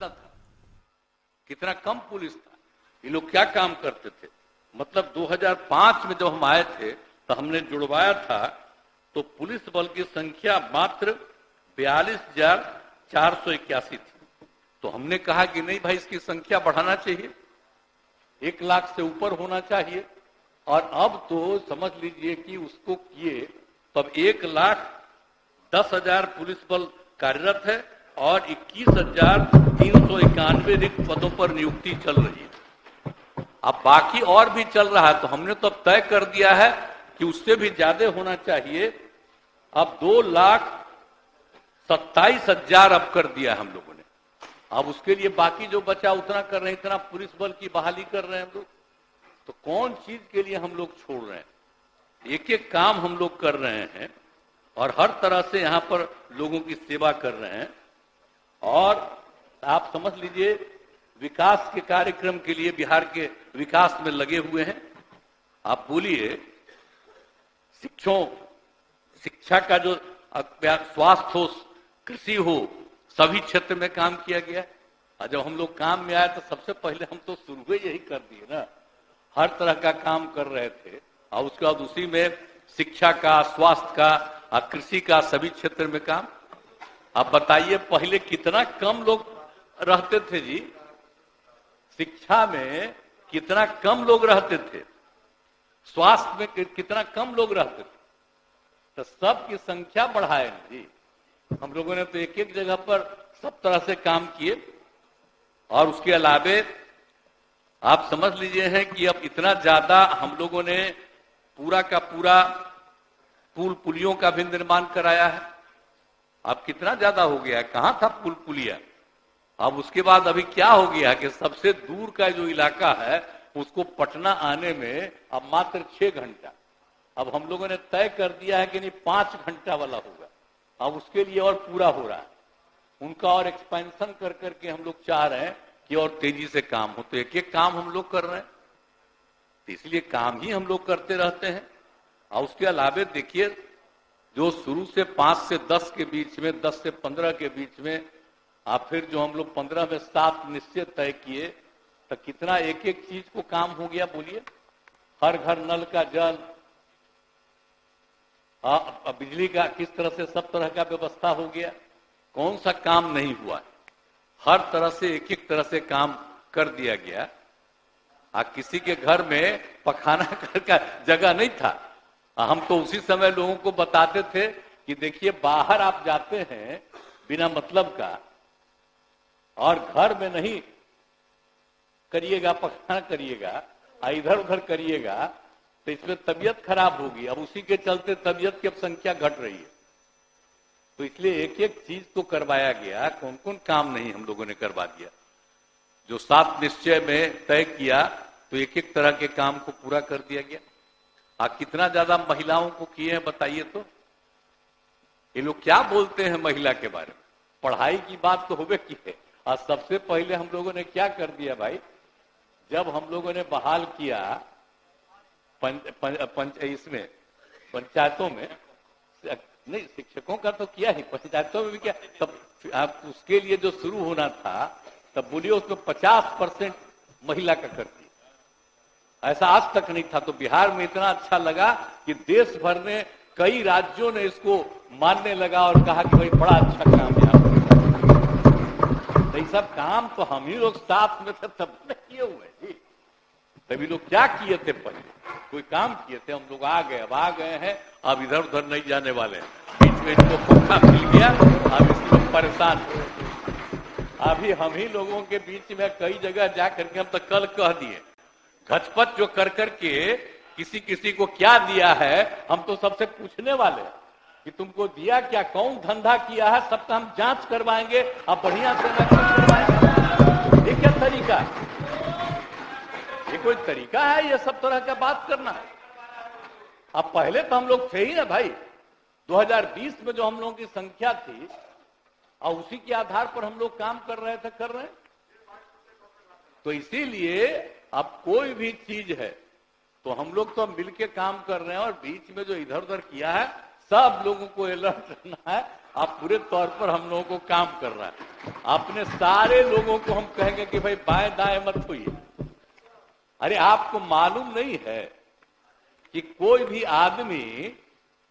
था, कितना कम पुलिस था। ये लोग क्या काम करते थे, मतलब 2005 में जब हम आए थे तो हमने जुड़वाया था तो पुलिस बल की संख्या मात्र 42,481 थी। तो हमने कहा कि नहीं भाई, इसकी संख्या बढ़ाना चाहिए, 1 लाख से ऊपर होना चाहिए। और अब तो समझ लीजिए कि उसको किए तब 1,10,000 पुलिस बल कार्यरत है और 21,391 रिक्त पदों पर नियुक्ति चल रही है। अब बाकी और भी चल रहा है, तो हमने तो अब तय कर दिया है कि उससे भी ज्यादा होना चाहिए। अब 2,27,000 अब कर दिया हम लोगों ने। अब उसके लिए बाकी जो बचा उतना कर रहे हैं, इतना पुलिस बल की बहाली कर रहे हैं हम लोग। तो कौन चीज के लिए हम लोग छोड़ रहे हैं, एक एक काम हम लोग कर रहे हैं और हर तरह से यहां पर लोगों की सेवा कर रहे हैं। और आप समझ लीजिए विकास के कार्यक्रम के लिए बिहार के विकास में लगे हुए हैं। आप बोलिए, शिक्षा का जो स्वास्थ्य हो, कृषि हो, सभी क्षेत्र में काम किया गया। और जब हम लोग काम में आए तो सबसे पहले हम तो शुरू यही कर दिए ना, हर तरह का काम कर रहे थे। और उसके बाद उसी में शिक्षा का, स्वास्थ्य का और कृषि का सभी क्षेत्र में काम। आप बताइए पहले कितना कम लोग रहते थे जी, शिक्षा में कितना कम लोग रहते थे, स्वास्थ्य में कितना कम लोग रहते थे। तो सबकी संख्या बढ़ाए जी हम लोगों ने, तो एक एक जगह पर सब तरह से काम किए। और उसके अलावे आप समझ लीजिए हैं कि अब इतना ज्यादा हम लोगों ने पूरा का पूरा पुल पुलियों का भी निर्माण कराया है। अब कितना ज्यादा हो गया है, कहां था पुल पुलिया। अब उसके बाद अभी क्या हो गया कि सबसे दूर का जो इलाका है उसको पटना आने में अब मात्र 6 घंटा। अब हम लोगों ने तय कर दिया है कि नहीं 5 घंटा वाला होगा। अब उसके लिए और पूरा हो रहा है, उनका और एक्सपेंशन कर करके हम लोग चाह रहे हैं कि और तेजी से काम हो। तो एक एक काम हम लोग कर रहे हैं, तो इसलिए काम ही हम लोग करते रहते हैं। और उसके अलावे देखिए, जो शुरू से 5 से 10 के बीच में, 10 से 15 के बीच में, और फिर जो हम लोग 15 में 7 निश्चय तय किए, तो कितना एक एक चीज को काम हो गया। बोलिए, हर घर नल का जल, बिजली का किस तरह से सब तरह का व्यवस्था हो गया, कौन सा काम नहीं हुआ। हर तरह से एक एक तरह से काम कर दिया गया। किसी के घर में पखाना का जगह नहीं था। हम तो उसी समय लोगों को बताते थे कि देखिए बाहर आप जाते हैं बिना मतलब का, और घर में नहीं करिएगा, पखाना करिएगा, इधर उधर करिएगा तो इसमें तबीयत खराब होगी। अब उसी के चलते तबीयत की अब संख्या घट रही है। तो इसलिए एक एक चीज तो करवाया गया, कौन कौन काम नहीं हम लोगों ने करवा दिया। जो 7 निश्चय में तय किया तो एक एक तरह के काम को पूरा कर दिया गया। कितना ज्यादा महिलाओं को किए हैं बताइए तो। ये लोग क्या बोलते हैं महिला के बारे में, पढ़ाई की बात तो होवे की है। और सबसे पहले हम लोगों ने क्या कर दिया भाई, जब हम लोगों ने बहाल किया इसमें पंचायतों में, नहीं शिक्षकों का तो किया ही, पंचायतों में भी किया। तब आप उसके लिए जो शुरू होना था तब बोलिए उसमें 50% महिला का कर दिया। ऐसा आज तक नहीं था। तो बिहार में इतना अच्छा लगा कि देश भर में कई राज्यों ने इसको मानने लगा और कहा कि भाई बड़ा अच्छा काम है। तो ये सब काम तो हम ही लोग साथ में थे तब किए हुए जी। तभी लोग क्या किए थे, पहले कोई काम किए थे, हम लोग आ गए, अब आ गए हैं, अब इधर उधर नहीं जाने वाले हैं। बीच में इनको मौका मिल गया, अब इसी लोग परेशान हो। अभी हम ही लोगों के बीच में कई जगह जा करके हम तो कल कह दिए, घचपच जो कर करके किसी किसी को क्या दिया है, हम तो सबसे पूछने वाले कि तुमको दिया क्या, कौन धंधा किया है, सबका हम जांच करवाएंगे, अब बढ़िया से करवाएंगे। ये क्या तरीका है, ये कोई तरीका है ये सब तरह का बात करना। अब पहले तो हम लोग थे ही ना भाई, 2020 में जो हम लोगों की संख्या थी और उसी के आधार पर हम लोग काम कर रहे थे, कर रहे हैं। तो इसीलिए अब कोई भी चीज है तो हम लोग तो मिलके काम कर रहे हैं। और बीच में जो इधर उधर किया है सब लोगों को अलर्ट रहना है। आप पूरे तौर पर हम लोगों को काम कर रहा है। अपने सारे लोगों को हम कहेंगे कि भाई बाएं दाएं मत होइए। अरे आपको मालूम नहीं है कि कोई भी आदमी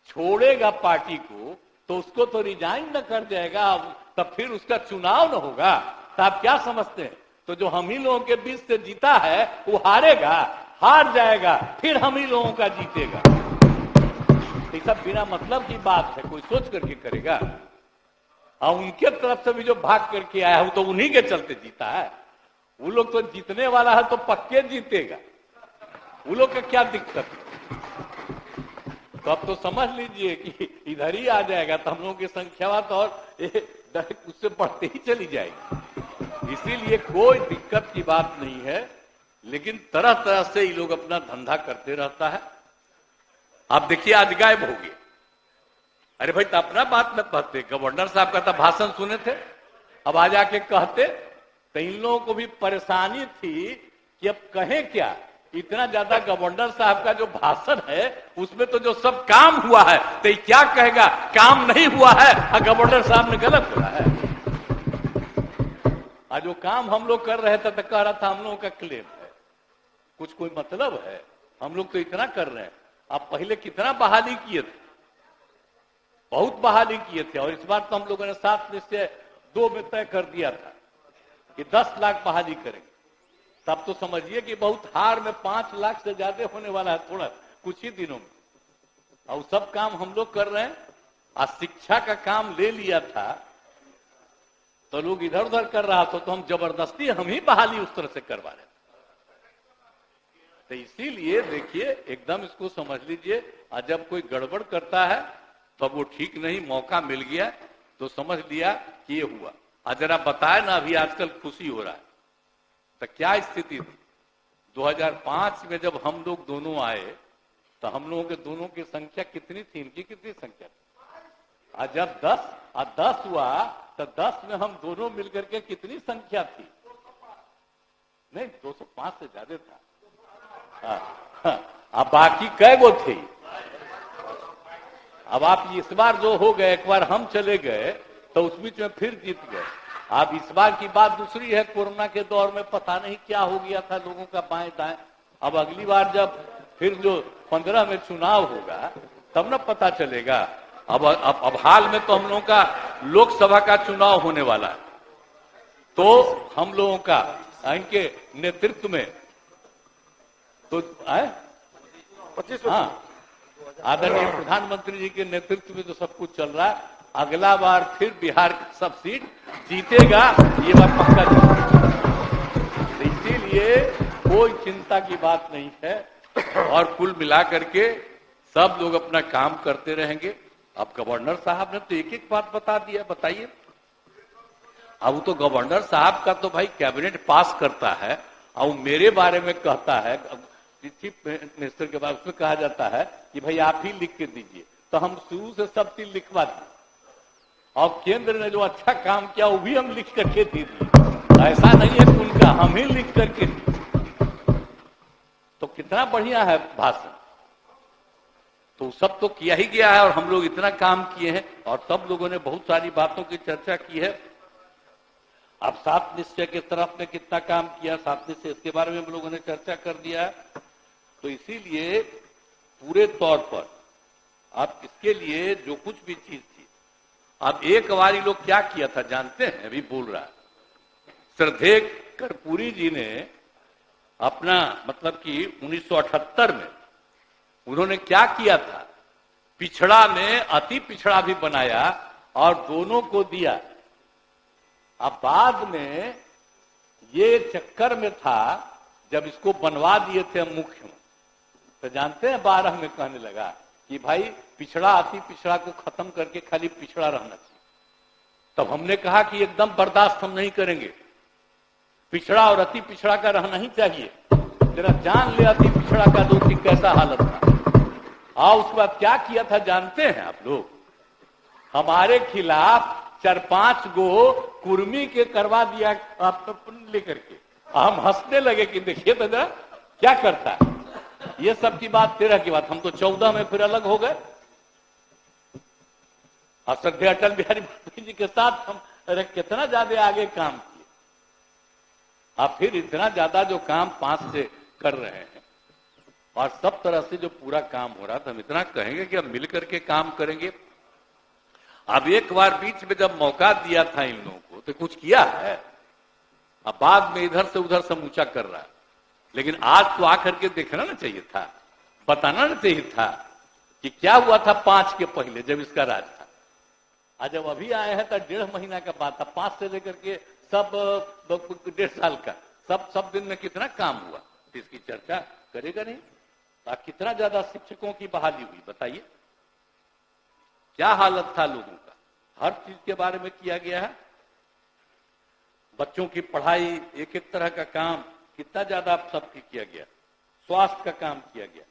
छोड़ेगा पार्टी को तो उसको तो रिजाइन न कर जाएगा, तब फिर उसका चुनाव न होगा। तो आप क्या समझते हैं? तो जो हम ही लोगों के बीच से जीता है वो हारेगा, हार जाएगा, फिर हम ही लोगों का जीतेगा। ये सब बिना मतलब की बात है, कोई सोच करके करेगा। और उनके तरफ से भी जो भाग करके आया वो तो उन्हीं के चलते जीता है। वो लोग तो जीतने वाला है तो पक्के जीतेगा, वो लोग का क्या दिक्कत है? तो अब तो समझ लीजिए कि इधर ही आ जाएगा तो हम लोगों की संख्या तो और उससे बढ़ते ही चली जाएगी। इसीलिए कोई दिक्कत की बात नहीं है, लेकिन तरह तरह से ये लोग अपना धंधा करते रहता है। आप देखिए आज गायब हो गए। अरे भाई तो अपना बात मत कहते, गवर्नर साहब का तो भाषण सुने थे, अब आ जाके कहते। तो इन लोगों को भी परेशानी थी कि अब कहें क्या। इतना ज्यादा गवर्नर साहब का जो भाषण है उसमें तो जो सब काम हुआ है, तो क्या कहेगा काम नहीं हुआ है और गवर्नर साहब ने गलत बोला है। आज जो काम हम लोग कर रहे थे तो कह रहा था हम लोगों का क्लेम है, कुछ कोई मतलब है? हम लोग तो इतना कर रहे हैं। आप पहले कितना बहाली किए थे, बहुत बहाली किए थे, और इस बार तो हम लोगों ने 7 निश्चय 2 में तय कर दिया था कि 10 लाख बहाली करेंगे। तब तो समझिए कि बहुत हार में 5 लाख से ज्यादा होने वाला है थोड़ा कुछ ही दिनों में। और सब काम हम लोग कर रहे हैं। आज शिक्षा का काम ले लिया था तो लोग इधर उधर कर रहा था, तो हम जबरदस्ती हम ही बहाली उस तरह से करवा रहे थे। तो इसीलिए देखिए एकदम इसको समझ लीजिए, जब कोई गड़बड़ करता है तब वो ठीक नहीं, मौका मिल गया तो समझ लिया कि ये हुआ। आज जरा बताए ना, अभी आजकल खुशी हो रहा है तो क्या स्थिति थी 2005 में जब हम लोग दोनों आए तो हम लोगों के दोनों की संख्या कितनी थी, इनकी कितनी संख्या थी? आज जब 10 हुआ तो 10 में हम दोनों मिलकर के कितनी संख्या थी? नहीं 205 से ज्यादा था। अब बाकी कै गो थे? अब आप इस बार जो हो गए, एक बार हम चले गए तो उस बीच में फिर जीत गए। अब इस बार की बात दूसरी है, कोरोना के दौर में पता नहीं क्या हो गया था लोगों का बाएं दाएं। अब अगली बार जब फिर जो 15 में चुनाव होगा तब ना पता चलेगा। अब हाल में तो हम लोगों का लोकसभा का चुनाव होने वाला है, तो हम लोगों का इनके नेतृत्व में तो 25, हाँ, आदरणीय प्रधानमंत्री जी के नेतृत्व में तो सब कुछ चल रहा है। अगला बार फिर बिहार का सब सीट जीतेगा, ये बात पक्का जीतेगा। इसीलिए कोई चिंता की बात नहीं है, और कुल मिला करके सब लोग अपना काम करते रहेंगे। अब गवर्नर साहब ने तो एक एक बात बता दिया, बताइए। अब तो गवर्नर साहब का तो भाई कैबिनेट पास करता है, और मेरे बारे में कहता है चीफ मिनिस्टर के बाद, उसमें कहा जाता है कि भाई आप ही लिख के दीजिए, तो हम शुरू से सब चीज लिखवा दिए, और केंद्र ने जो अच्छा काम किया वो भी हम लिख करके दे दिए। ऐसा नहीं है कि उनका हम ही लिख करके दिए। तो कितना बढ़िया है भाषण, तो सब तो किया ही गया है, और हम लोग इतना काम किए हैं, और सब लोगों ने बहुत सारी बातों की चर्चा की है। अब 7 निश्चय के तरफ में कितना काम किया, 7 निश्चय इसके बारे में हम लोगों ने चर्चा कर दिया है। तो इसीलिए पूरे तौर पर आप इसके लिए जो कुछ भी चीज थी, अब एक बार लोग क्या किया था जानते हैं? अभी बोल रहा है श्रद्धेय कर्पूरी जी ने अपना मतलब कि 1978 में उन्होंने क्या किया था, पिछड़ा में अति पिछड़ा भी बनाया और दोनों को दिया। अब बाद में ये चक्कर में था जब इसको बनवा दिए थे मुख्य में, तो जानते हैं 12 में कहने लगा कि भाई पिछड़ा अति पिछड़ा को खत्म करके खाली पिछड़ा रहना चाहिए। तब हमने कहा कि एकदम बर्दाश्त हम नहीं करेंगे, पिछड़ा और अति पिछड़ा का रहना ही चाहिए। जरा जान ले अति पिछड़ा का दो कि कैसा हालत था। और उसके बाद क्या किया था जानते हैं आप लोग? हमारे खिलाफ 4-5 गो कुर्मी के करवा दिया लेकर के। हम हंसने लगे कि देखिए तो जरा क्या करता है। ये सब की बात 13 की बात, हम तो 14 में फिर अलग हो गए। श्रद्धेय अटल बिहारी वाजपेयी जी के साथ हम कितना ज्यादा आगे काम किए। अब फिर इतना ज्यादा जो काम 5 से कर रहे हैं और सब तरह से जो पूरा काम हो रहा था, हम इतना कहेंगे कि अब मिलकर के काम करेंगे। अब एक बार बीच में जब मौका दिया था इन लोगों को तो कुछ किया है, अब बाद में इधर से उधर समूचा कर रहा है। लेकिन आज तो आकर के देखना ना चाहिए था, बताना ना चाहिए था कि क्या हुआ था 5 के पहले जब इसका राज था। आज जब अभी आए हैं तो 1.5 महीना का बात था, 5 से लेकर के सब 1.5 साल का सब दिन में कितना काम हुआ, तो इसकी चर्चा करेगा नहीं। कितना ज्यादा शिक्षकों की बहाली हुई बताइए, क्या हालत था लोगों का, हर चीज के बारे में किया गया है। बच्चों की पढ़ाई, एक एक तरह का काम कितना ज्यादा सबकी किया गया, स्वास्थ्य का काम किया गया।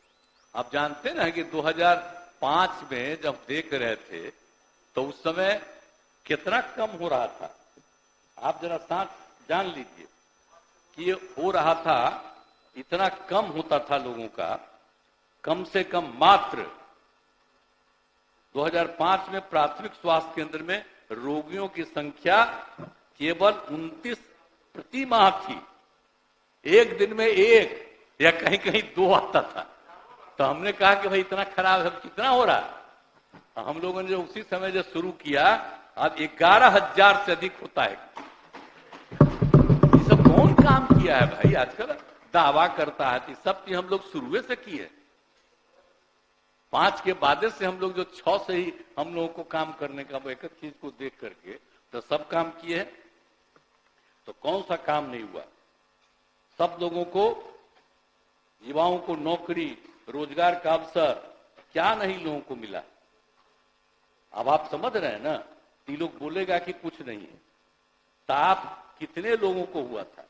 आप जानते ना कि 2005 में जब देख रहे थे तो उस समय कितना कम हो रहा था। आप जरा साथ जान लीजिए कि ये हो रहा था, इतना कम होता था लोगों का, कम से कम मात्र 2005 में प्राथमिक स्वास्थ्य केंद्र में रोगियों की संख्या केवल 29 प्रति माह थी। एक दिन में 1 या कहीं कहीं 2 आता था। तो हमने कहा कि भाई इतना खराब है, कितना हो रहा है। हम लोगों ने जो उसी समय जो शुरू किया, अब 11,000 से अधिक होता है। ये सब कौन काम किया है भाई, आजकल दावा करता है। सब चीज हम लोग शुरू से की है। 5 के बाद से हम लोग जो 6 से ही हम लोगों को काम करने का, वो एक एक चीज को देख करके तो सब काम किए हैं। तो कौन सा काम नहीं हुआ। सब लोगों को, युवाओं को नौकरी रोजगार का अवसर क्या नहीं लोगों को मिला। अब आप समझ रहे हैं ना, ये लोग बोलेगा कि कुछ नहीं है, तो आप कितने लोगों को हुआ था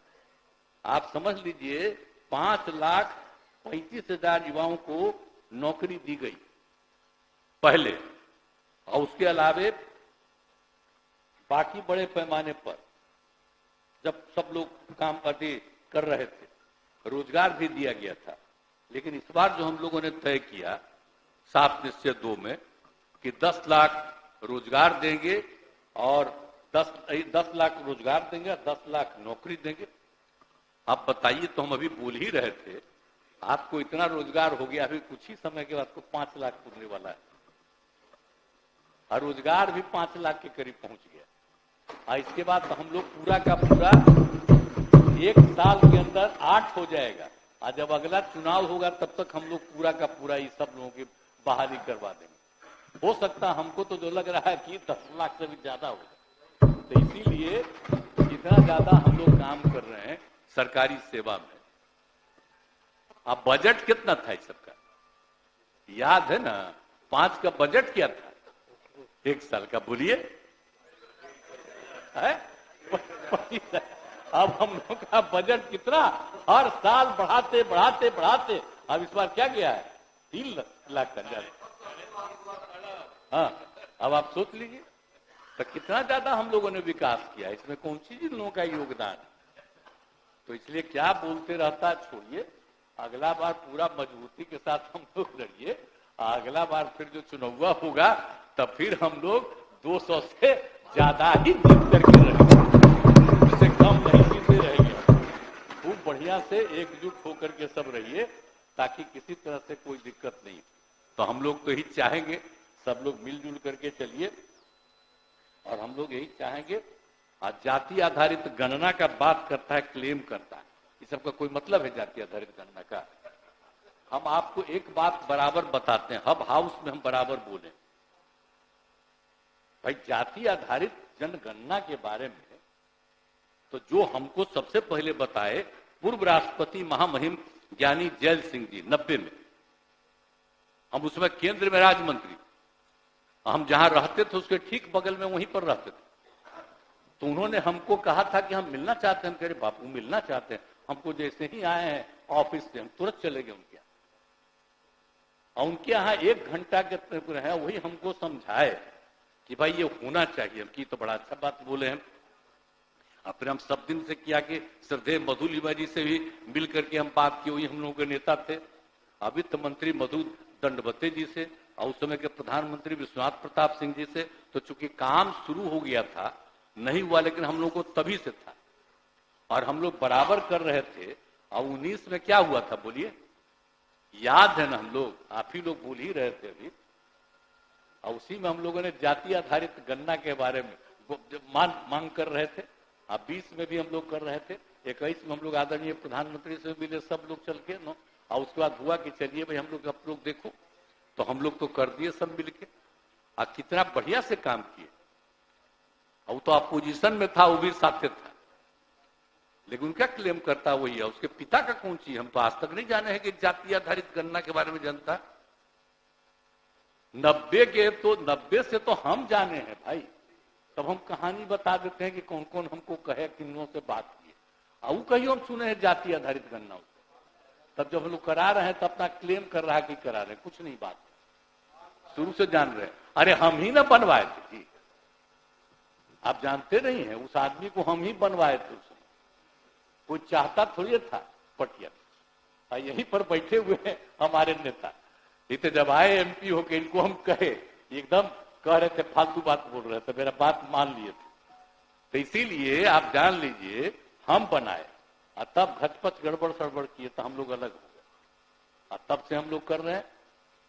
आप समझ लीजिए। 5,35,000 युवाओं को नौकरी दी गई पहले, और उसके अलावे बाकी बड़े पैमाने पर जब सब लोग काम कर रहे थे, रोजगार भी दिया गया था। लेकिन इस बार जो हम लोगों ने तय किया 7 निश्चय 2 में कि 10 लाख रोजगार देंगे और 10 लाख रोजगार देंगे, 10 लाख नौकरी देंगे। आप बताइए, तो हम अभी बोल ही रहे थे, आपको इतना रोजगार हो गया, अभी कुछ ही समय के बाद को 5 लाख पुरने वाला है, और रोजगार भी 5 लाख के करीब पहुंच गया। और इसके बाद तो हम लोग पूरा का पूरा 1 साल के अंदर 8 हो जाएगा, और जब अगला चुनाव होगा तब तक हम लोग पूरा का पूरा ये सब लोगों की बहाली करवा देंगे। हो सकता हमको तो जो लग रहा है कि 10 लाख से भी ज्यादा होगा। तो इसीलिए जितना ज्यादा हम लोग काम कर रहे हैं सरकारी सेवा में। अब बजट कितना था इस सबका याद है ना, 5 का बजट क्या था 1 साल का, बोलिए। अब हम लोग का बजट कितना, हर साल बढ़ाते बढ़ाते बढ़ाते, अब इस बार क्या गया है 3 लाख का ज्यादा। हाँ, अब आप सोच लीजिए तो कितना ज्यादा हम लोगों ने विकास किया, इसमें कौन सी इन लोगों का योगदान है। तो इसलिए क्या बोलते रहता, छोड़िए, अगला बार पूरा मजबूती के साथ हम लोग लड़िए। अगला बार फिर जो चुनाव होगा तब फिर हम लोग 200 से ज्यादा ही जीत करके रहेंगे, इससे कम नहीं जीते रहेंगे। खूब बढ़िया से एकजुट होकर के सब रहिए, ताकि किसी तरह से कोई दिक्कत नहीं। तो हम लोग तो यही चाहेंगे, सब लोग मिलजुल करके चलिए, और हम लोग यही चाहेंगे। जाति आधारित गणना का बात करता है, क्लेम करता है, इस सबका कोई मतलब है जाति आधारित गणना का। हम आपको एक बात बराबर बताते हैं, हब हाउस में हम बराबर बोले, भाई जाति आधारित जनगणना के बारे में तो जो हमको सबसे पहले बताए पूर्व राष्ट्रपति महामहिम ज्ञानी जैल सिंह जी 90 में। हम उसमें केंद्र में राज्य मंत्री, हम जहां रहते थे उसके ठीक बगल में वहीं पर रहते थे। तो उन्होंने हमको कहा था कि हम मिलना चाहते हैं। हम कह रहे बापू मिलना चाहते हैं, हमको जैसे ही आए हैं ऑफिस से हम तुरंत चले गए उनके यहाँ। और उनके यहाँ 1 घंटा के है, वही हमको समझाए कि भाई ये होना चाहिए। हम की तो बड़ा अच्छा बात बोले हैं। और फिर हम सब दिन से किया कि श्रद्धेय मधु लिमा जी से भी मिल करके हम बात की, वही हम लोगों के नेता थे। वित्त मंत्री मधु दंडवते जी से और उस समय के प्रधानमंत्री विश्वनाथ प्रताप सिंह जी से, तो चूंकि काम शुरू हो गया था, नहीं हुआ, लेकिन हम लोग को तभी से था और हम लोग बराबर कर रहे थे। और 19 में क्या हुआ था बोलिए, याद है ना, हम लोग, आप ही लोग भूल ही रहे थे अभी। और उसी में हम लोगों ने जाति आधारित गणना के बारे में मांग कर रहे थे। अब 20 में भी हम लोग कर रहे थे, 21 में हम लोग आदरणीय प्रधानमंत्री से मिले, सब लोग चल के नो। और उसके बाद हुआ कि चलिए भाई हम लोग, आप लोग देखो, तो हम लोग तो कर दिए सब मिलके, और कितना बढ़िया से काम किए। और तो अपोजिशन में था, वो भी साथे था, लेकिन क्या क्लेम करता वही है। उसके पिता का कौन चीज, हम तो आज तक नहीं जाने हैं कि जाति आधारित गणना के बारे में जानता। 90 से तो हम जाने हैं भाई, तब हम कहानी बता देते हैं कि कौन कौन हमको कहे, किन्नों से बात किए, और कहीं हम सुने हैं जाति आधारित गणना। तब जब हम लोग करा रहे हैं, तब अपना क्लेम कर रहा है कि करा रहे हैं, कुछ नहीं, बात शुरू से जान रहे हैं। अरे हम ही ना बनवाए थे जी, आप जानते नहीं हैं, उस आदमी को हम ही बनवाए थे। उसमें कोई चाहता थोड़ी था पटिया, यहीं पर बैठे हुए हैं हमारे नेता। इतने जब आए एमपी होके, इनको हम कहे, एकदम कह रहे थे, फालतू बात बोल रहे थे, मेरा बात मान लिए थे। तो इसीलिए आप जान लीजिए, हम बनाए और तब घचपच गड़बड़ सड़बड़ किए तो हम लोग अलग हो गए, और तब से हम लोग कर रहे हैं।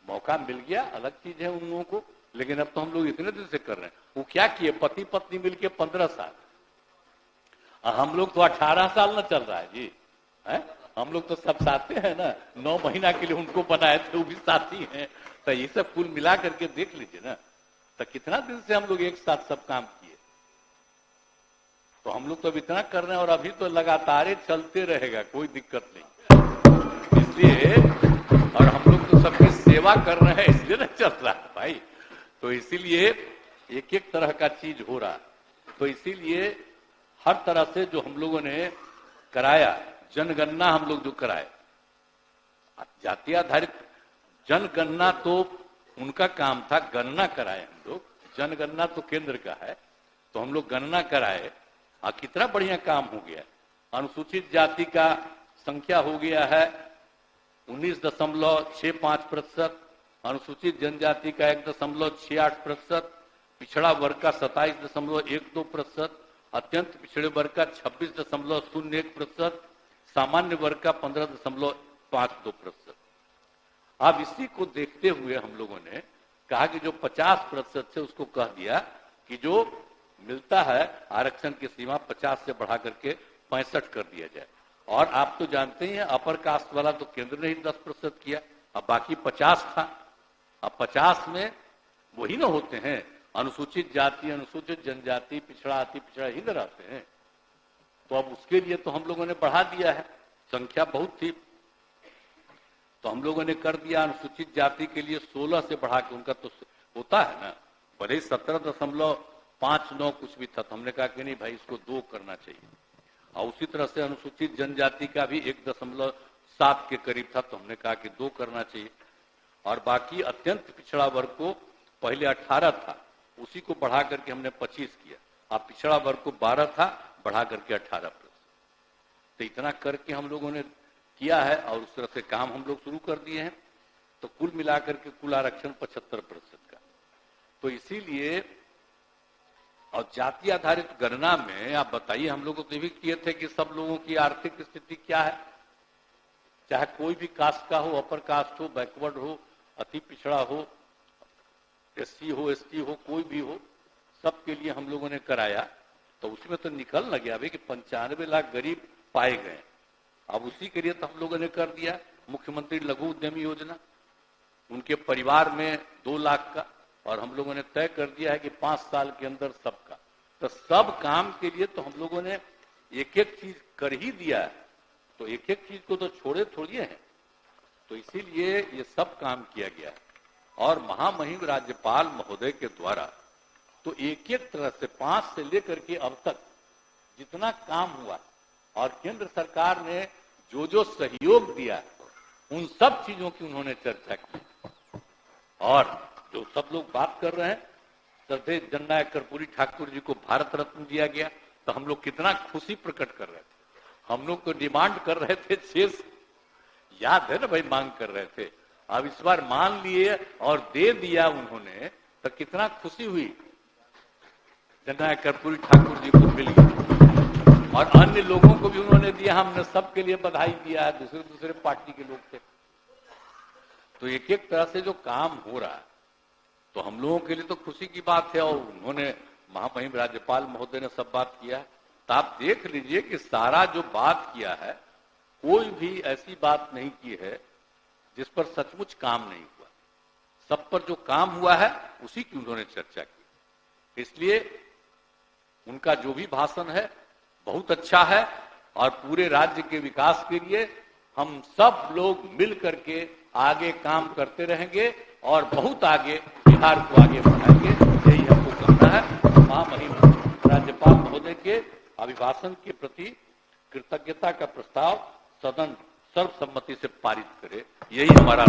मौका मिल गया, अलग चीज है उन लोगों को, लेकिन अब तो हम लोग इतने दिन से कर रहे हैं। वो क्या किए, पति पत्नी मिलके 15 साल, और हम लोग तो 18 साल ना चल रहा है जी, है? हम लोग तो सब साथी हैं ना, 9 महीना के लिए उनको बनाए थे, वो भी साथी हैं। तो ये सब कुल मिला करके देख लीजिए ना, तो कितना दिन से हम लोग एक साथ सब काम किए। तो हम लोग तो अब इतना कर रहे हैं, और अभी तो लगातार चलते रहेगा, कोई दिक्कत नहीं। इसलिए, और हम लोग तो सबकी सेवा कर रहे हैं, इसलिए ना चल रहा है भाई। तो इसीलिए एक एक तरह का चीज हो रहा है। तो इसीलिए हर तरह से जो हम लोगों ने कराया, जनगणना हम लोग जो कराए, जाति आधारित जनगणना तो उनका काम था, गणना कराए हम लोग, जनगणना तो केंद्र का है। तो हम लोग गणना कराए, और कितना बढ़िया काम हो गया। अनुसूचित जाति का संख्या हो गया है 19.65%, अनुसूचित जनजाति का 1.68%, पिछड़ा वर्ग का 27.12%, अत्यंत पिछड़े वर्ग का 26.01%, सामान्य वर्ग का 15.52%। अब इसी को देखते हुए हम लोगों ने कहा कि जो 50% से उसको कह दिया कि जो मिलता है आरक्षण की सीमा 50 से बढ़ा करके 65 कर दिया जाए। और आप तो जानते ही हैं, अपर कास्ट वाला तो केंद्र ने ही 10% किया, अब बाकी 50 था। अब 50 में वही ना होते हैं, अनुसूचित जाति, अनुसूचित जनजाति, पिछड़ा अति पिछड़ा ही ना रहते हैं। तो अब उसके लिए तो हम लोगों ने बढ़ा दिया है, संख्या बहुत थी तो हम लोगों ने कर दिया। अनुसूचित जाति के लिए 16 से बढ़ा के, उनका तो होता है ना, भले ही 17.59 कुछ भी था, तो हमने कहा कि नहीं भाई, इसको 2 करना चाहिए। और उसी तरह से अनुसूचित जनजाति का भी 1.7 के करीब था, तो हमने कहा कि 2 करना चाहिए। और बाकी अत्यंत पिछड़ा वर्ग को पहले 18 था, उसी को बढ़ा करके हमने 25 किया। अब पिछड़ा वर्ग को 12 था, बढ़ा करके 18%। तो इतना करके हम लोगों ने किया है, और उस तरह से काम हम लोग शुरू कर दिए हैं। तो कुल मिलाकर के कुल आरक्षण 75% का। तो इसीलिए, और जाति आधारित गणना में आप बताइए, हम लोग तो भी किए थे कि सब लोगों की आर्थिक स्थिति क्या है, चाहे कोई भी कास्ट का हो, अपर कास्ट हो, बैकवर्ड हो, अति पिछड़ा हो, एससी हो, एसटी हो, कोई भी हो, सबके लिए हम लोगों ने कराया। तो उसमें तो निकल न गया भाई कि 95 लाख गरीब पाए गए। अब उसी के लिए तो हम लोगों ने कर दिया मुख्यमंत्री लघु उद्यमी योजना, उनके परिवार में 2 लाख का, और हम लोगों ने तय कर दिया है कि 5 साल के अंदर सबका। तो सब काम के लिए तो हम लोगों ने एक एक चीज कर ही दिया है, तो एक एक चीज को तो छोड़े थोड़ी हैं। तो इसीलिए ये सब काम किया गया है। और महामहिम राज्यपाल महोदय के द्वारा तो एक एक तरह से 5 से लेकर के अब तक जितना काम हुआ, और केंद्र सरकार ने जो जो सहयोग दिया, उन सब चीजों की उन्होंने चर्चा की। और जो सब लोग बात कर रहे हैं, श्रद्धेय जननायक कर्पूरी ठाकुर जी को भारत रत्न दिया गया, तो हम लोग कितना खुशी प्रकट कर रहे थे। हम लोग तो डिमांड कर रहे थे 6, याद है ना भाई, मांग कर रहे थे। अब इस बार मान लिए और दे दिया उन्होंने, तो कितना खुशी हुई। जननायक कर्पूरी ठाकुर जी को मिल गया और अन्य लोगों को भी उन्होंने दिया। हमने सबके लिए बधाई दिया है, दूसरे दूसरे पार्टी के लोग थे। तो एक एक तरह से जो काम हो रहा है, तो हम लोगों के लिए तो खुशी की बात है। और उन्होंने महामहिम राज्यपाल महोदय ने सब बात किया। तो आप देख लीजिए कि सारा जो बात किया है, कोई भी ऐसी बात नहीं की है जिस पर सचमुच काम नहीं हुआ। सब पर जो काम हुआ है उसी की उन्होंने चर्चा की। इसलिए उनका जो भी भाषण है बहुत अच्छा है और पूरे राज्य के विकास के लिए हम सब लोग मिल करके आगे काम करते रहेंगे और बहुत आगे बिहार को आगे बढ़ाएंगे, यही हमको करना है। महामहिम राज्यपाल महोदय के अभिभाषण के प्रति कृतज्ञता का प्रस्ताव सदन सर्वसम्मति से पारित करे, यही हमारा